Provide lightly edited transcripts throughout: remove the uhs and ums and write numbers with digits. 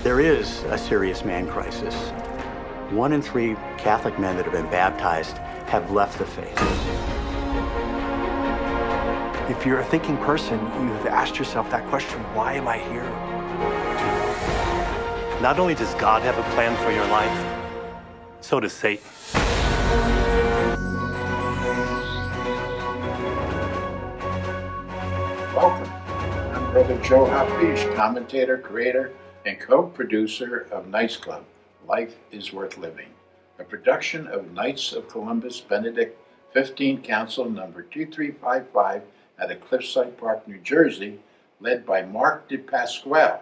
There is a serious man crisis. 1 in 3 Catholic men that have been baptized have left the faith. If you're a thinking person, you've asked yourself that question, why am I here? Not only does God have a plan for your life, so does Satan. Welcome. I'm Brother Joe Hafiz, commentator, creator, and co-producer of Knights Club, Life is Worth Living, a production of Knights of Columbus Benedict 15 Council number 2355 out of Cliffside Park, New Jersey, led by Mark de Pasquale.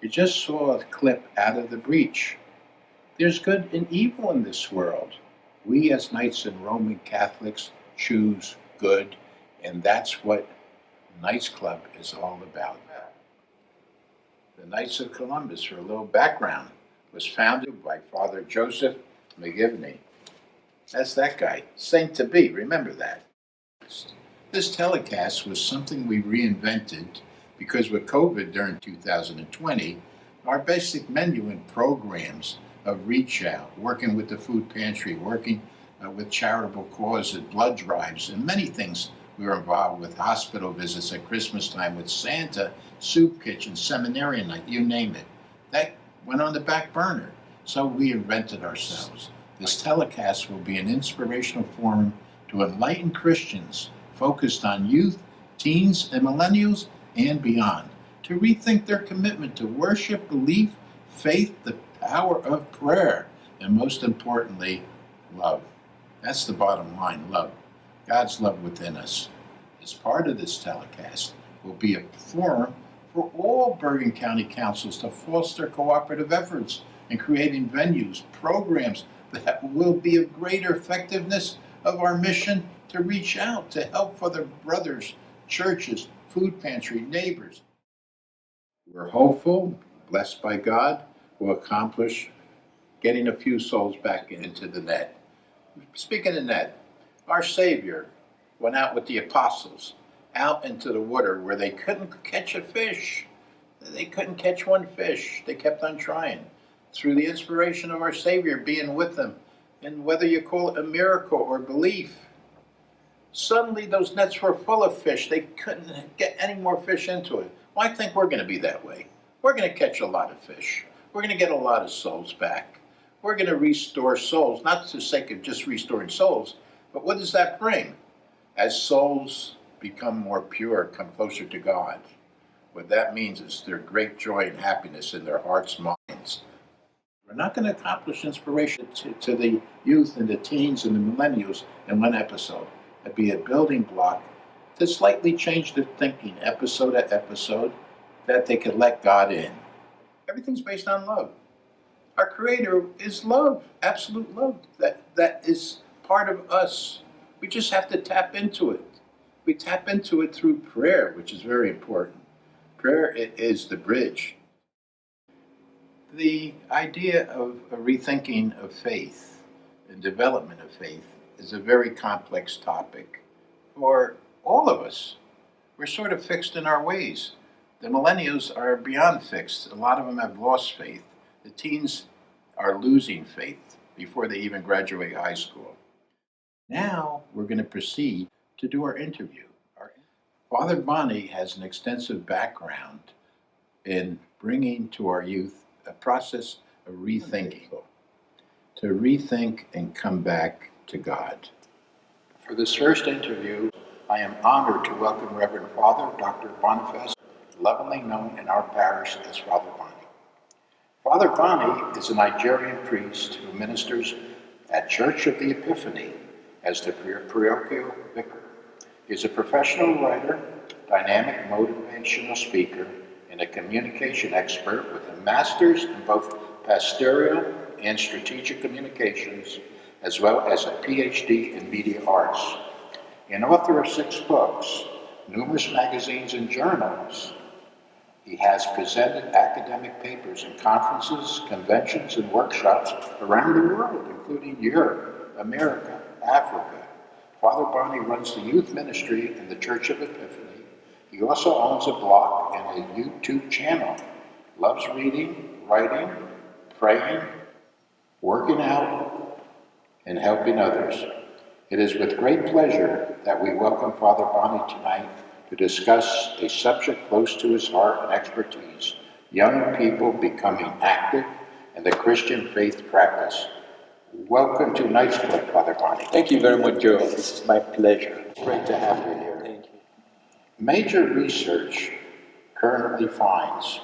You just saw a clip out of The Breach. There's good and evil in this world. We as Knights and Roman Catholics choose good, and that's what Knights Club is all about. The Knights of Columbus, for a little background, was founded by Father Joseph McGivney. That's that guy, saint to be, remember that. This telecast was something we reinvented because with COVID during 2020, our basic menu and programs of reach out, working with the food pantry, working with charitable causes, blood drives, and many things we were involved with, hospital visits at Christmas time with Santa, soup kitchen, seminarian night, you name it. That went on the back burner, so we invented ourselves. This telecast will be an inspirational forum to enlighten Christians focused on youth, teens, and millennials and beyond, to rethink their commitment to worship, belief, faith, the power of prayer, and most importantly, love. That's the bottom line, love. God's love within us. As part of this telecast will be a forum for all Bergen County councils to foster cooperative efforts in creating venues, programs that will be of greater effectiveness of our mission to reach out, to help other brothers, churches, food pantry, neighbors. We're hopeful, blessed by God, will accomplish getting a few souls back into the net. Speaking of net, our Savior went out with the apostles out into the water where they couldn't catch a fish. They couldn't catch one fish. They kept on trying. Through the inspiration of our Savior being with them, and whether you call it a miracle or belief, suddenly those nets were full of fish. They couldn't get any more fish into it. Well, I think we're going to be that way. We're going to catch a lot of fish. We're going to get a lot of souls back. We're going to restore souls, not for the sake of just restoring souls, but what does that bring? As souls become more pure, come closer to God, what that means is there's great joy and happiness in their hearts, minds. We're not going to accomplish inspiration to the youth and the teens and the millennials in one episode. It'd be a building block to slightly change their thinking episode to episode, that they could let God in. Everything's based on love. Our Creator is love, absolute love. That is part of us. We just have to tap into it. We tap into it through prayer, which is very important. Prayer is the bridge. The idea of a rethinking of faith and development of faith is a very complex topic for all of us. We're sort of fixed in our ways. The millennials are beyond fixed. A lot of them have lost faith. The teens are losing faith before they even graduate high school. Now we're going to proceed to do our interview. Father Bonnie has an extensive background in bringing to our youth a process of rethinking, to rethink and come back to God. For this first interview, I am honored to welcome Reverend Father Dr. Boniface, lovingly known in our parish as Father Bonnie. Father Bonnie is a Nigerian priest who ministers at Church of the Epiphany as the parochial vicar. He is a professional writer, dynamic motivational speaker, and a communication expert with a master's in both pastoral and strategic communications, as well as a PhD in media arts. An author of 6 books, numerous magazines and journals, he has presented academic papers in conferences, conventions, and workshops around the world, including Europe, America, Africa. Father Bonnie runs the youth ministry in the Church of Epiphany. He also owns a blog and a YouTube channel. loves reading, writing, praying, working out, and helping others. It is with great pleasure that we welcome Father Bonnie tonight to discuss a subject close to his heart and expertise, young people becoming active in the Christian faith practice. Welcome to Knights Club, Father Bonnie. Thank you very much, Joe. It's my pleasure. It's great to have you here. Thank you. Major research currently finds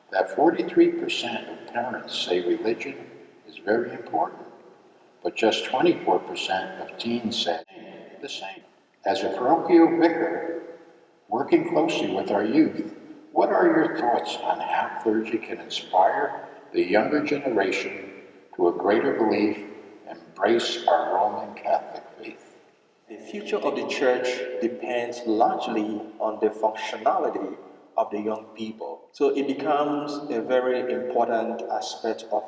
that 43% of parents say religion is very important, but just 24% of teens say the same. As a parochial vicar, working closely with our youth, what are your thoughts on how clergy can inspire the younger generation to a greater belief and embrace our Roman Catholic faith? The future of the church depends largely on the functionality of the young people. So it becomes a very important aspect of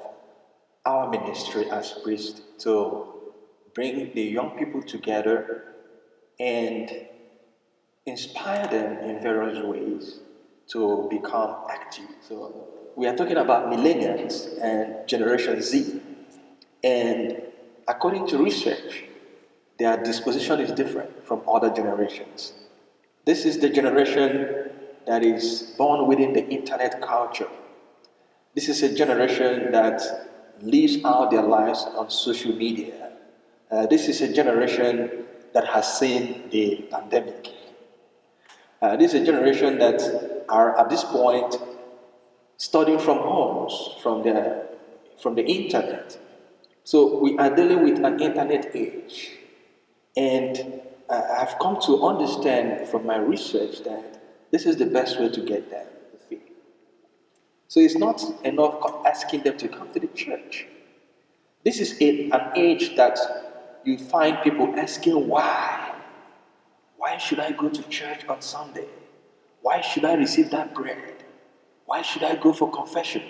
our ministry as priests to bring the young people together and inspire them in various ways to become active. So we are talking about millennials and Generation Z. And according to research, their disposition is different from other generations. This is the generation that is born within the internet culture. This is a generation that lives out their lives on social media. This is a generation that has seen the pandemic. This is a generation that are at this point studying from homes, from the internet. So we are dealing with an internet age. And I've come to understand from my research that this is the best way to get them to faith. So it's not enough asking them to come to the church. This is an age that you find people asking why. Why should I go to church on Sunday? Why should I receive that bread? Why should I go for confession?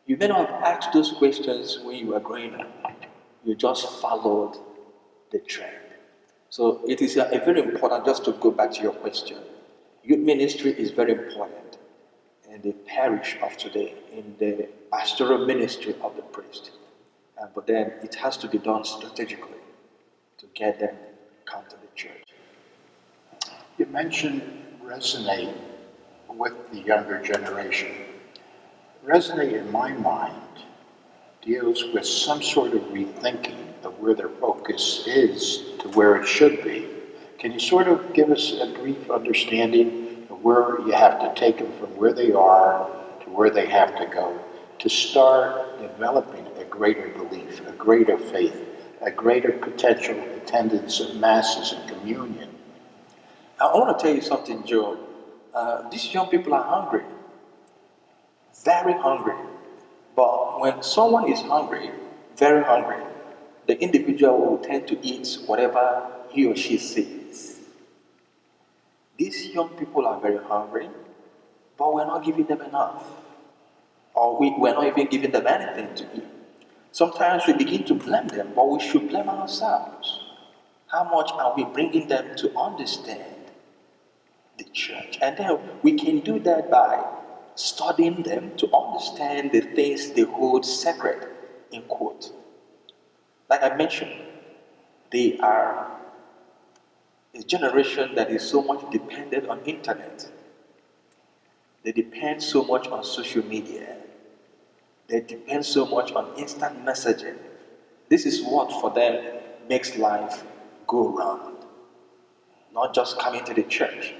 You may not have asked those questions when you were growing up. You just followed the trend. So it is a very important, just to go back to your question, youth ministry is very important in the parish of today, in the pastoral ministry of the priest. But then it has to be done strategically to get them to come to the church. You mentioned resonate with the younger generation. Resonate, in my mind, deals with some sort of rethinking of where their focus is to where it should be. Can you sort of give us a brief understanding of where you have to take them from where they are to where they have to go to start developing a greater belief, a greater faith, a greater potential attendance of masses and communion? I want to tell you something, Joe. These young people are hungry, very hungry. But when someone is hungry, very hungry, the individual will tend to eat whatever he or she sees. These young people are very hungry, but we're not giving them enough. Or we're not even giving them anything to eat. Sometimes we begin to blame them, but we should blame ourselves. How much are we bringing them to understand the church? And then we can do that by studying them to understand the things they hold sacred, in quote. Like I mentioned, they are a generation that is so much dependent on internet. They depend so much on social media. They depend so much on instant messaging. This is what for them makes life go round, not just coming to the church.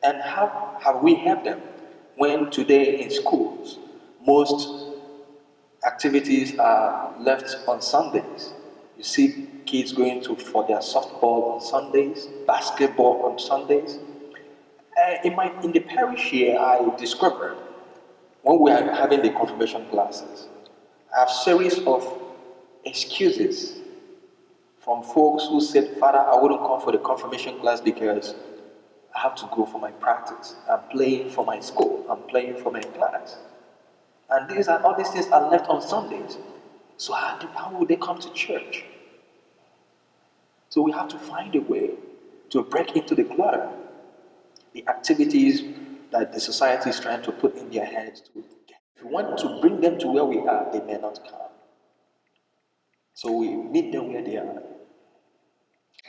And how have we helped them? When today in schools, most activities are left on Sundays. You see kids going for their softball on Sundays, basketball on Sundays. In the parish here, I discovered when we are having the confirmation classes, I have a series of excuses from folks who said, Father, I wouldn't come for the confirmation class because I have to go for my practice. I'm playing for my school. I'm playing for my class. And all these things are left on Sundays. So how would they come to church? So we have to find a way to break into the clutter, the activities that the society is trying to put in their heads to If we want to bring them to where we are, they may not come. So we meet them where they are.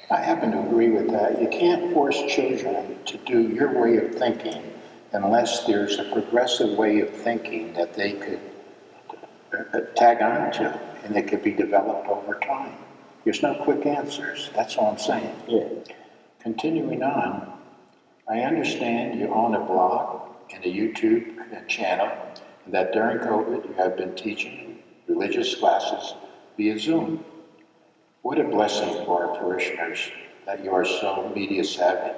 I happen to agree with that. You can't force children to do your way of thinking unless there's a progressive way of thinking that they could tag on to, and it could be developed over time. There's no quick answers. That's all I'm saying. Yeah. Continuing on, I understand you own a blog and a YouTube channel, and that during COVID you have been teaching religious classes via Zoom. What a blessing for our parishioners that you are so media savvy.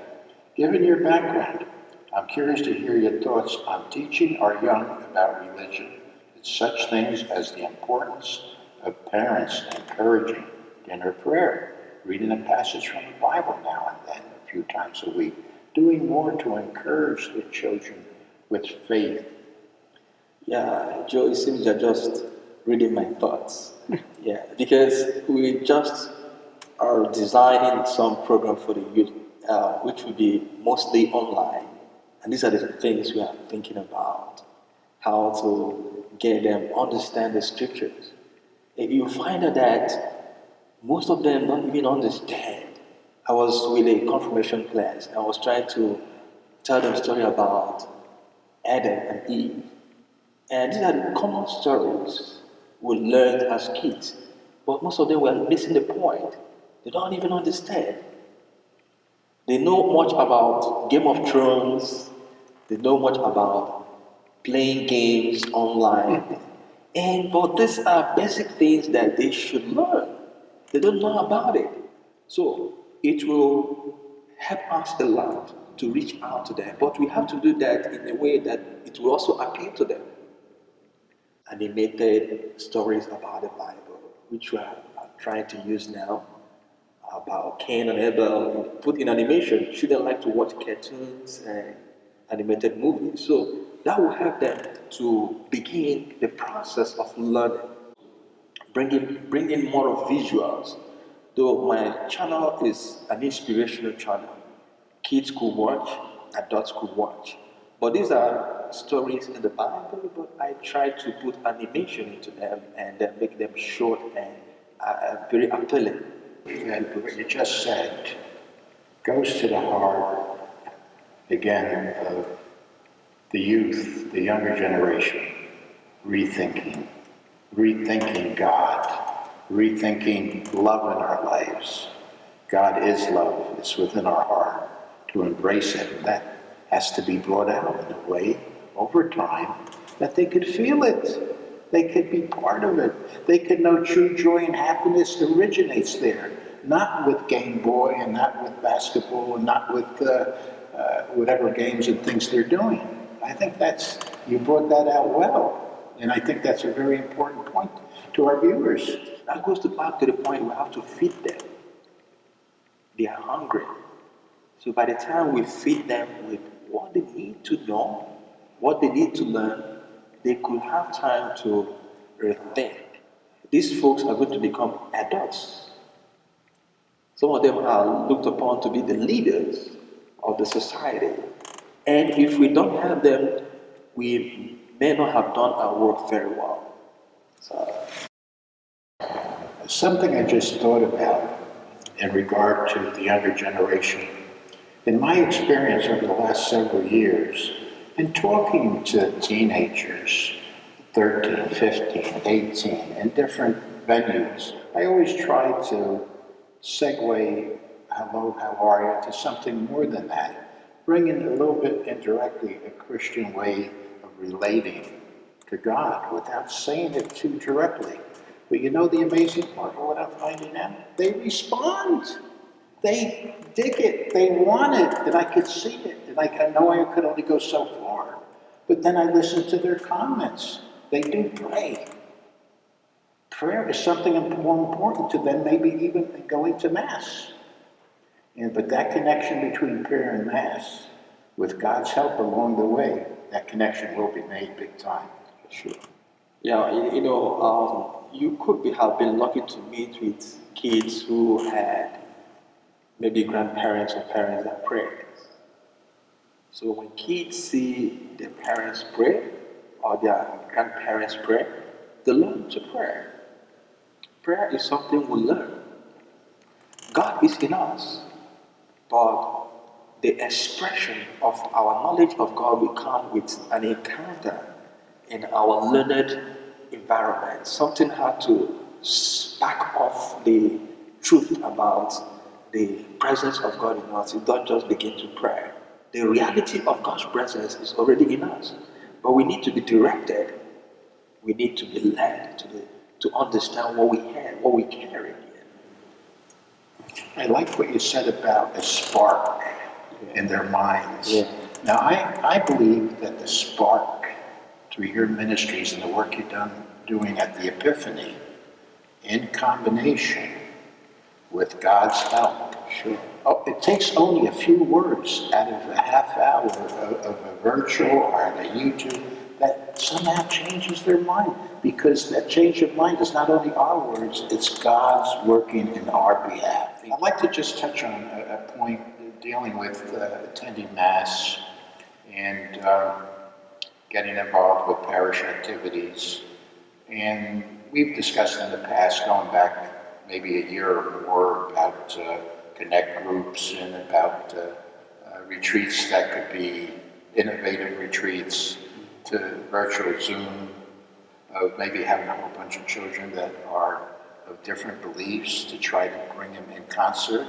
Given your background, I'm curious to hear your thoughts on teaching our young about religion and such things as the importance of parents encouraging dinner prayer, reading a passage from the Bible now and then, a few times a week, doing more to encourage the children with faith. Yeah, Joe, it seems you're just reading my thoughts. Yeah, because we just are designing some program for the youth, which will be mostly online. And these are the things we are thinking about, how to get them understand the scriptures. And you find out that most of them don't even understand. I was with a confirmation class. I was trying to tell them a story about Adam and Eve. And these are the common stories we learned as kids. But most of them were missing the point. They don't even understand. They know much about Game of Thrones. They know much about playing games online. But these are basic things that they should learn. They don't know about it. So it will help us a lot to reach out to them. But we have to do that in a way that it will also appeal to them. Animated stories about the Bible, which we are trying to use now, about Cain and Abel, put in animation. Children like to watch cartoons and animated movies. So that will help them to begin the process of learning, bring in more of visuals. Though my channel is an inspirational channel, kids could watch, adults could watch. But these are stories in the Bible, but I try to put animation into them and then make them short and very appealing. And what you just said goes to the heart, again, of the youth, the younger generation, rethinking God, rethinking love in our lives. God is love. It's within our heart to embrace it. And that has to be brought out in a way over time that they could feel it. They could be part of it. They could know true joy and happiness originates there, not with Game Boy and not with basketball and not with whatever games and things they're doing. I think you brought that out well. And I think that's a very important point to our viewers. That goes back to the point we have to feed them. They are hungry. So by the time we feed them with what they need to know, what they need to learn, they could have time to rethink. These folks are going to become adults. Some of them are looked upon to be the leaders of the society. And if we don't have them, we may not have done our work very well. Something I just thought about in regard to the younger generation. In my experience over the last several years, in talking to teenagers, 13, 15, 18, in different venues, I always try to segue, hello, how are you, to something more than that. Bring in a little bit indirectly a Christian way of relating to God without saying it too directly. But you know the amazing part of what I'm finding out? They respond. They dig it. They want it. And I could see it. And I know I could only go so far. But then I listen to their comments. They do pray. Prayer is something more important to them, maybe even than going to Mass. But that connection between prayer and Mass, with God's help along the way, that connection will be made big time. Sure. Yeah, you could have been lucky to meet with kids who had maybe grandparents or parents that prayed. So when kids see their parents pray, or their grandparents pray, they learn to pray. Prayer is something we learn. God is in us, but the expression of our knowledge of God will come with an encounter in our learned environment. Something had to spark off the truth about the presence of God in us. It don't just begin to pray. The reality of God's presence is already in us, but we need to be directed. We need to be led to understand what we have, what we carry. I like what you said about a spark in their minds. Yeah. Now, I believe that the spark through your ministries and the work you've done doing at the Epiphany, in combination with God's help. Sure. Oh, it takes only a few words out of a half hour of a virtual or on a YouTube that somehow changes their mind, because that change of mind is not only our words, it's God's working in our behalf. I'd like to just touch on a point dealing with attending Mass and getting involved with parish activities. And we've discussed in the past, going back maybe a year or more, about connect groups and about retreats that could be innovative retreats, to virtual Zoom, of maybe having a whole bunch of children that are of different beliefs to try to bring them in concert.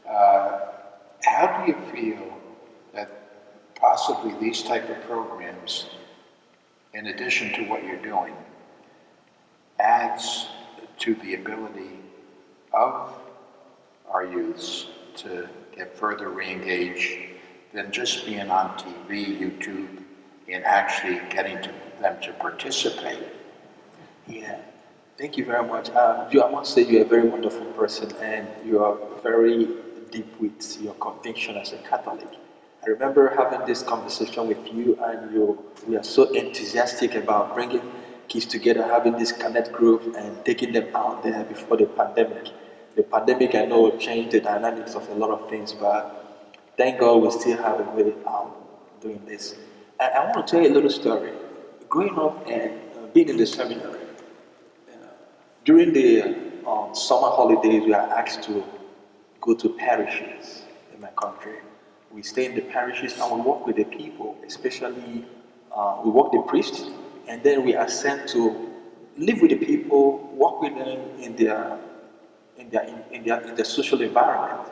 How do you feel that possibly these type of programs, in addition to what you're doing, adds to the ability of our youths to get further re-engaged than just being on TV, YouTube, and actually getting them to participate? Yeah, thank you very much. I must say you're a very wonderful person, and you are very deep with your conviction as a Catholic. I remember having this conversation with you, and we are so enthusiastic about bringing kids together, having this connect group and taking them out there before the pandemic. The pandemic, I know, changed the dynamics of a lot of things, but thank God we still have a way out doing this. And I want to tell you a little story. Growing up and being in the seminary, during the summer holidays, we are asked to go to parishes in my country. We stay in the parishes and we work with the people, especially we work the priests, and then we are sent to live with the people, work with them in their social environment.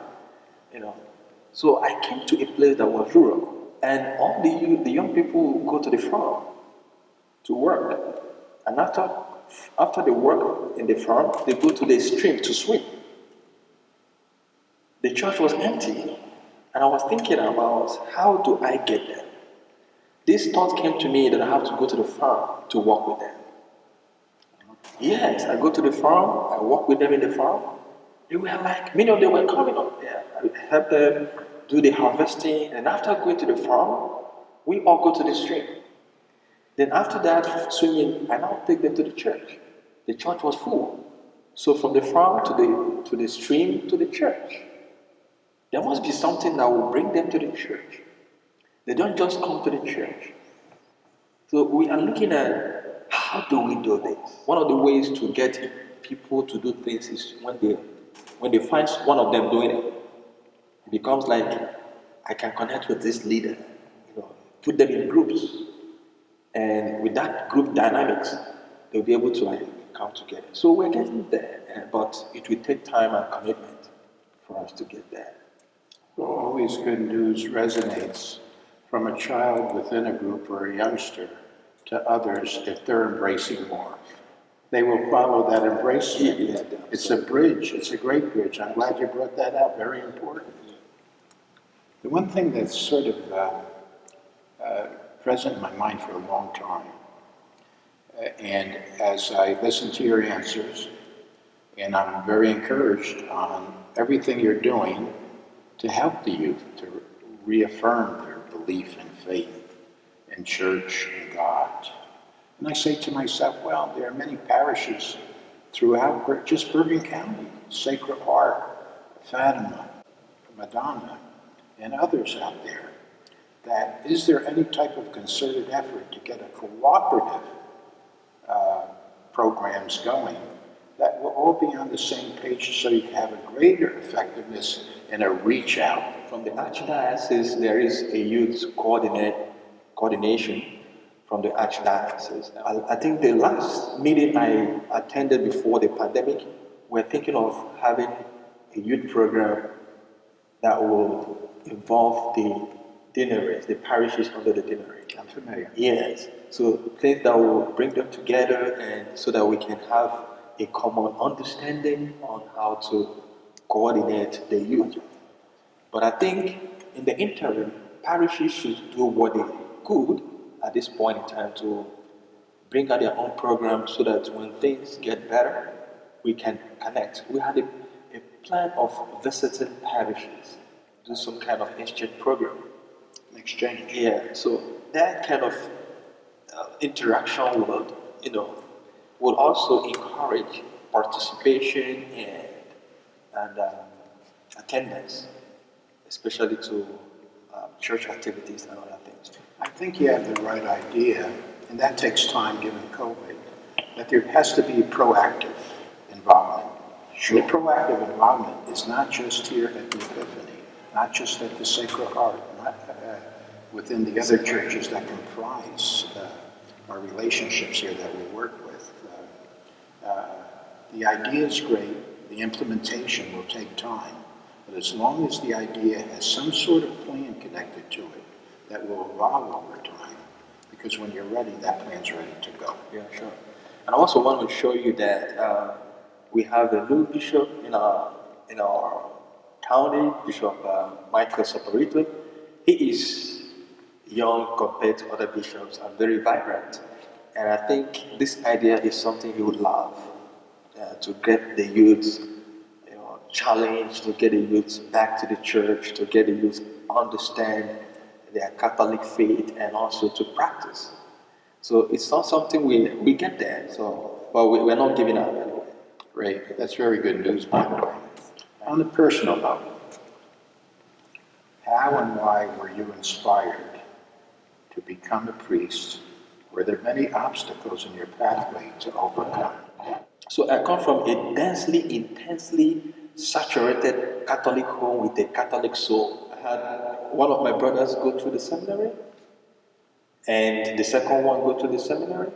So I came to a place that was rural, and all the young people go to the farm to work, and after they work in the farm, they go to the stream to swim. The church was empty, and I was thinking about, how do I get there? This thought came to me that I have to go to the farm to work with them. Yes, I go to the farm, I work with them in the farm. They were like, many of them were coming up there. I help them do the harvesting, and after going to the farm, we all go to the stream. Then after that swimming, I now take them to the church. The church was full. So from the farm to the stream to the church. There must be something that will bring them to the church. They don't just come to the church. So we are looking at, how do we do this? One of the ways to get people to do things is when they find one of them doing it, it becomes like, I can connect with this leader. Put them in groups. And with that group dynamics, they'll be able to come together. So we're getting there, but it will take time and commitment for us to get there. Well, always good news resonates from a child within a group or a youngster to others if they're embracing more. They will follow that embracement. Yeah, it's a bridge. It's a great bridge. I'm glad you brought that out. Very important. The one thing that's sort of present in my mind for a long time, and as I listen to your answers, and I'm very encouraged on everything you're doing to help the youth to reaffirm their belief and faith in church and God. And I say to myself, well, there are many parishes throughout just Bergen County, Sacred Heart, Fatima, Madonna, and others out there that is there any type of concerted effort to get a cooperative programs going that will all be on the same page so you can have a greater effectiveness and a reach out? From the Archdiocese, there is a youth coordination from the Archdiocese. I think the last meeting I attended before the pandemic, we're thinking of having a youth program that will involve the deaneries, the parishes under the deanery. I'm familiar. Yes. So things that will bring them together and so that we can have a common understanding on how to coordinate the youth. But I think in the interim, parishes should do what they could at this point in time to bring out their own programs so that when things get better, we can connect. We had a plan of visiting parishes, do some kind of exchange program. Exchange. Yeah, so that kind of interaction would also encourage participation and attendance, especially to church activities and other things. I think you have the right idea, and that takes time given COVID, that there has to be proactive involvement. Sure. The proactive involvement is not just here at the Epiphany, not just at the Sacred Heart, not within the other churches that comprise our relationships here that we work with. The idea is great, the implementation will take time, but as long as the idea has some sort of plan connected to it, that will evolve over time, because when you're ready, that plan's ready to go. Yeah, sure. And I also want to show you that we have a new bishop in our county, Bishop Michael Saporito. He is young compared to other bishops and very vibrant. And I think this idea is something he would love, to get the youth challenged, to get the youth back to the church, to get the youth understand their Catholic faith and also to practice. So it's not something we get there, but we're not giving up anyway. Great, that's very good news, by the way. On a personal level, how and why were you inspired to become a priest? Were there many obstacles in your pathway to overcome? So I come from a densely, intensely saturated Catholic home with a Catholic soul. I had one of my brothers go through the seminary, and the second one go to the seminary.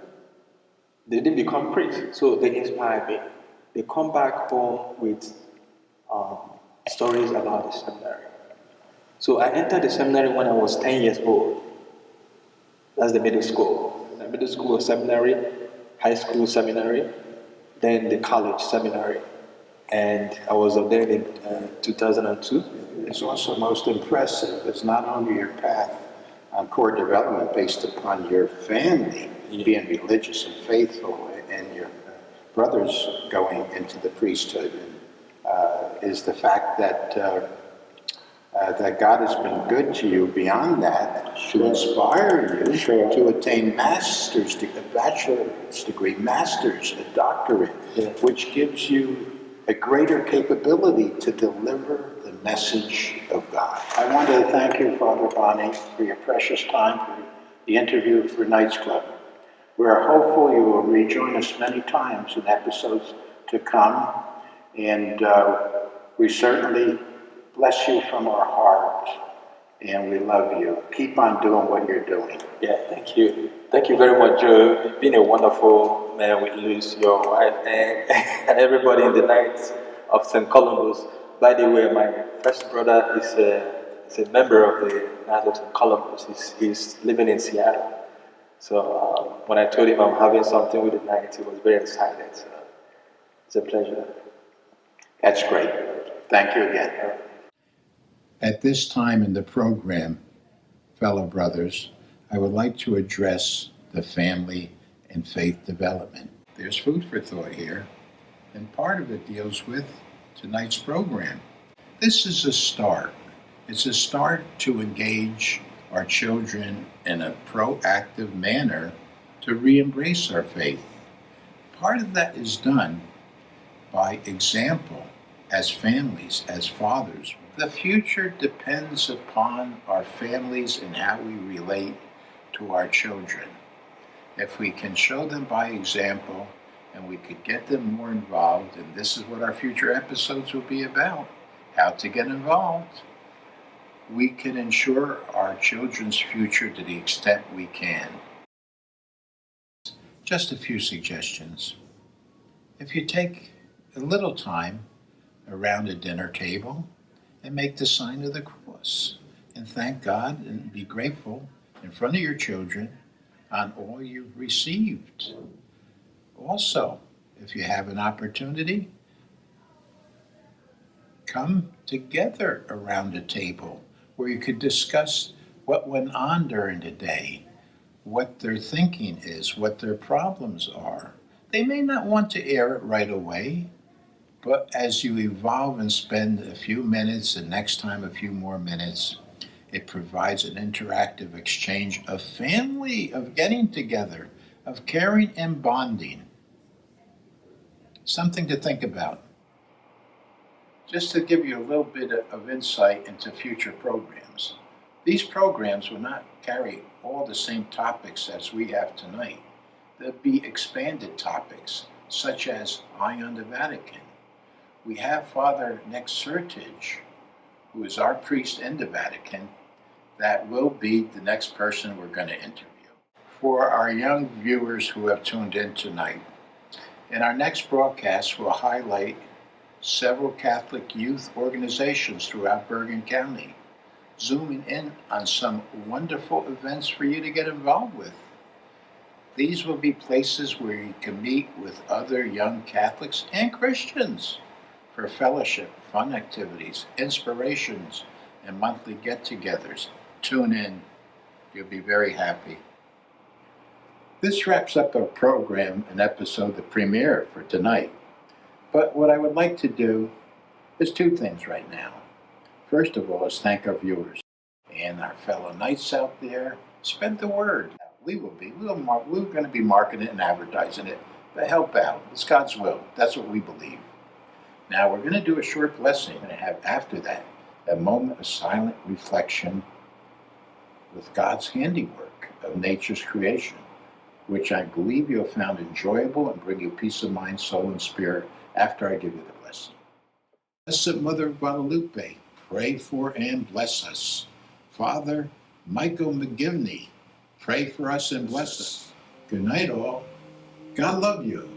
They didn't become priests, so they inspired me. They come back home with stories about the seminary. So I entered the seminary when I was 10 years old. That's the middle school. The middle school seminary, high school seminary, then the college seminary. And I was ordained in 2002. It's also most impressive is not only your path on core development based upon your family being religious and faithful and your brothers going into the priesthood, is the fact that that God has been good to you beyond that to inspire you to attain master's degree, a bachelor's degree, master's, a doctorate, which gives you a greater capability to deliver the message of God. I want to thank you, Father Bonnie, for your precious time for the interview for Knights Club. We are hopeful you will rejoin us many times in episodes to come, and we certainly bless you from our heart, and we love you. Keep on doing what you're doing. Yeah, thank you. Thank you very much, Joe. You've been a wonderful man with Luce, your wife, and everybody in the Knights of St. Columbus. By the way, my first brother is a member of the Knights of St. Columbus. He's living in Seattle. So when I told him I'm having something with the Knights, he was very excited. So it's a pleasure. That's great. Thank you again. At this time in the program, fellow brothers, I would like to address the family and faith development. There's food for thought here, and part of it deals with tonight's program. This is a start. It's a start to engage our children in a proactive manner to re-embrace our faith. Part of that is done by example as families, as fathers, The future depends upon our families and how we relate to our children. If we can show them by example and we could get them more involved, and this is what our future episodes will be about, how to get involved, we can ensure our children's future to the extent we can. Just a few suggestions. If you take a little time around a dinner table and make the sign of the cross and thank God and be grateful in front of your children on all you've received. Also, if you have an opportunity, come together around a table where you could discuss what went on during the day, what their thinking is, what their problems are. They may not want to air it right away, but as you evolve and spend a few minutes and next time a few more minutes, it provides an interactive exchange of family, of getting together, of caring and bonding. Something to think about. Just to give you a little bit of insight into future programs. These programs will not carry all the same topics as we have tonight. There'll be expanded topics, such as Eye on the Vatican. We have Father Nick Sertage, who is our priest in the Vatican, that will be the next person we're going to interview. For our young viewers who have tuned in tonight, in our next broadcast, we'll highlight several Catholic youth organizations throughout Bergen County, zooming in on some wonderful events for you to get involved with. These will be places where you can meet with other young Catholics and Christians for fellowship, fun activities, inspirations, and monthly get-togethers. Tune in. You'll be very happy. This wraps up our program and episode, the premiere for tonight. But what I would like to do is two things right now. First of all is thank our viewers and our fellow knights out there. Spread the word. We're going to be marketing it and advertising it, but help out. It's God's will. That's what we believe. Now we're going to do a short blessing and have after that a moment of silent reflection with God's handiwork of nature's creation, which I believe you have found enjoyable and bring you peace of mind, soul, and spirit after I give you the blessing. Blessed Mother of Guadalupe, pray for and bless us. Father Michael McGivney, pray for us and bless us. Good night, all. God love you.